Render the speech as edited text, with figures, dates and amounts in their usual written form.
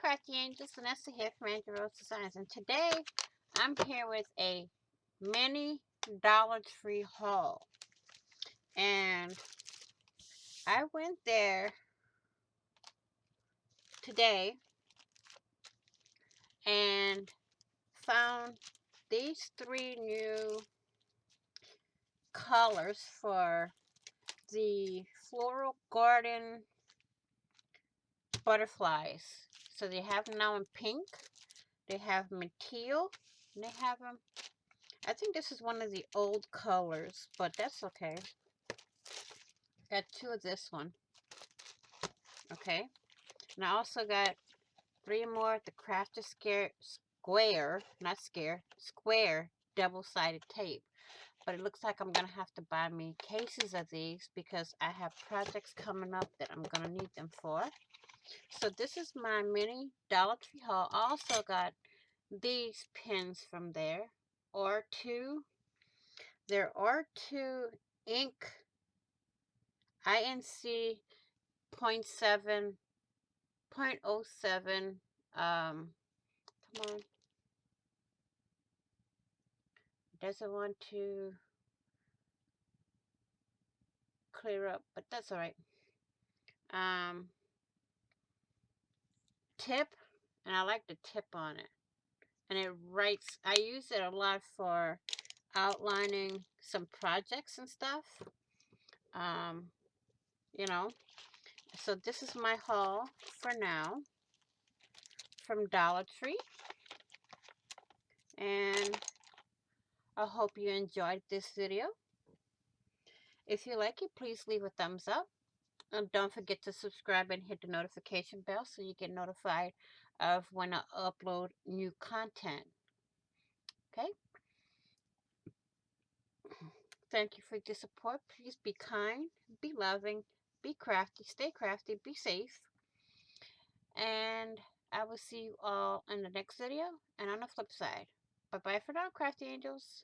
Crafty Angels, Vanessa here from Angel Rose Designs, and today I'm here with a mini Dollar Tree haul. And I went there today and found these three new colors for the floral garden butterflies. So they have them now in pink, they have them in teal, and they have them, I think this is one of the old colors, but that's okay. Got two of this one. Okay. And I also got three more at the Crafted Square double-sided tape. But it looks like I'm going to have to buy me cases of these because I have projects coming up that I'm going to need them for. So this is my mini Dollar Tree haul. I also got these pins from there. R2. They're R2 ink INC 0.7 0.07. Come on. Doesn't want to clear up, but that's all right. Tip, and I like the tip on it. And it writes, I use it a lot for outlining some projects and stuff. You know, so this is my haul for now from Dollar Tree. And I hope you enjoyed this video. If you like it, please leave a thumbs up. And don't forget to subscribe and hit the notification bell so you get notified of when I upload new content. Okay? Thank you for your support. Please be kind, be loving, be crafty, be safe. And I will see you all in the next video and on the flip side. Bye-bye for now, Crafty Angels.